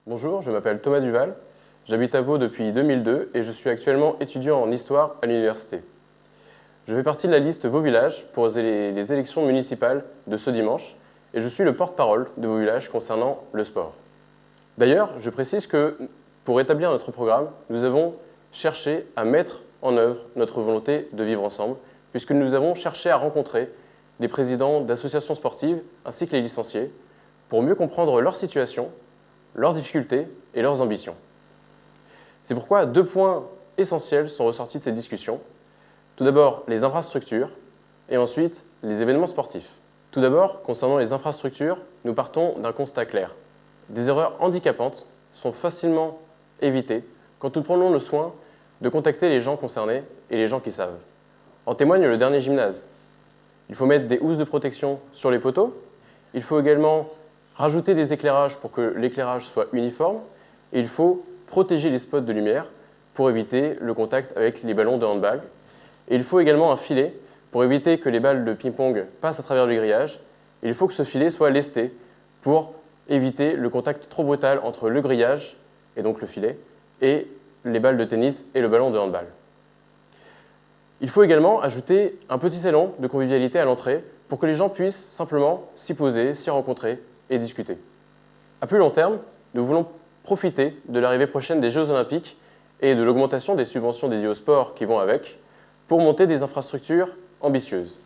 Bonjour, je m'appelle Thomas Duval, j'habite à Vaud depuis 2002 et je suis actuellement étudiant en histoire à l'université. Je fais partie de la liste Vaud Village pour les élections municipales de ce dimanche et je suis le porte-parole de Vaud Village concernant le sport. D'ailleurs, je précise que pour établir notre programme, nous avons cherché à mettre en œuvre notre volonté de vivre ensemble puisque nous avons cherché à rencontrer les présidents d'associations sportives ainsi que les licenciés pour mieux comprendre leur situation, leurs difficultés et leurs ambitions. C'est pourquoi deux points essentiels sont ressortis de ces discussions. Tout d'abord, les infrastructures et ensuite, les événements sportifs. Tout d'abord, concernant les infrastructures, nous partons d'un constat clair. Des erreurs handicapantes sont facilement évitées quand nous prenons le soin de contacter les gens concernés et les gens qui savent. En témoigne le dernier gymnase. Il faut mettre des housses de protection sur les poteaux. Il faut également rajouter des éclairages pour que l'éclairage soit uniforme. Et il faut protéger les spots de lumière pour éviter le contact avec les ballons de handball. Et il faut également un filet pour éviter que les balles de ping-pong passent à travers le grillage. Et il faut que ce filet soit lesté pour éviter le contact trop brutal entre le grillage, et donc le filet, et les balles de tennis et le ballon de handball. Il faut également ajouter un petit salon de convivialité à l'entrée pour que les gens puissent simplement s'y poser, s'y rencontrer et discuter. À plus long terme, nous voulons profiter de l'arrivée prochaine des Jeux Olympiques et de l'augmentation des subventions dédiées au sport qui vont avec pour monter des infrastructures ambitieuses.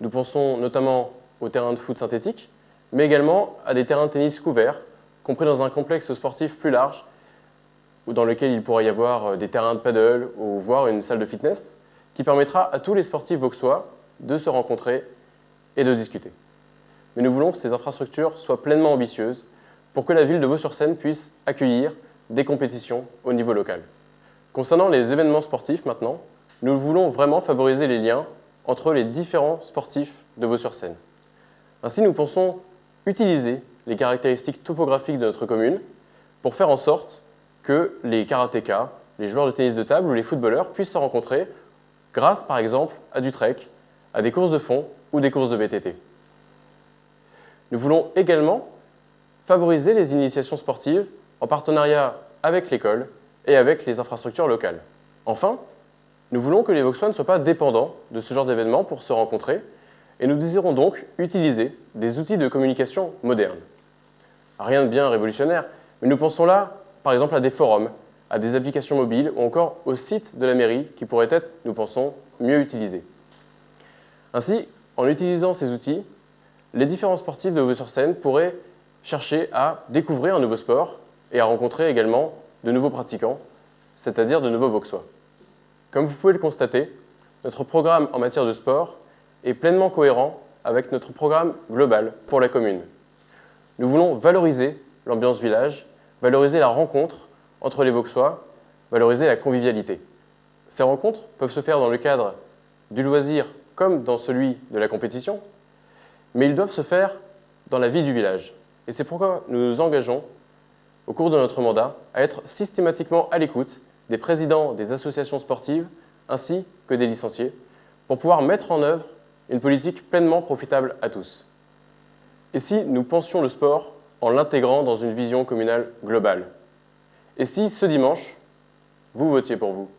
Nous pensons notamment aux terrains de foot synthétiques, mais également à des terrains de tennis couverts, compris dans un complexe sportif plus large, dans lequel il pourrait y avoir des terrains de paddle ou voire une salle de fitness, qui permettra à tous les sportifs vauxois de se rencontrer et de discuter. Mais nous voulons que ces infrastructures soient pleinement ambitieuses pour que la ville de Vaux-sur-Seine puisse accueillir des compétitions au niveau local. Concernant les événements sportifs maintenant, nous voulons vraiment favoriser les liens entre les différents sportifs de Vaux-sur-Seine. Ainsi, nous pensons utiliser les caractéristiques topographiques de notre commune pour faire en sorte que les karatékas, les joueurs de tennis de table ou les footballeurs puissent se rencontrer grâce par exemple à du trek, à des courses de fond ou des courses de VTT. Nous voulons également favoriser les initiations sportives en partenariat avec l'école et avec les infrastructures locales. Enfin, nous voulons que les Vauxois ne soient pas dépendants de ce genre d'événements pour se rencontrer et nous désirons donc utiliser des outils de communication modernes. Rien de bien révolutionnaire, mais nous pensons là par exemple à des forums, à des applications mobiles ou encore au site de la mairie qui pourraient être, nous pensons, mieux utilisés. Ainsi, en utilisant ces outils, les différents sportifs de Vaux-sur-Seine pourraient chercher à découvrir un nouveau sport et à rencontrer également de nouveaux pratiquants, c'est-à-dire de nouveaux Vauxois. Comme vous pouvez le constater, notre programme en matière de sport est pleinement cohérent avec notre programme global pour la commune. Nous voulons valoriser l'ambiance village, valoriser la rencontre entre les Vauxois, valoriser la convivialité. Ces rencontres peuvent se faire dans le cadre du loisir comme dans celui de la compétition, mais ils doivent se faire dans la vie du village. Et c'est pourquoi nous nous engageons, au cours de notre mandat, à être systématiquement à l'écoute des présidents des associations sportives ainsi que des licenciés pour pouvoir mettre en œuvre une politique pleinement profitable à tous. Et si nous pensions le sport en l'intégrant dans une vision communale globale? Et si, ce dimanche, vous votiez pour vous?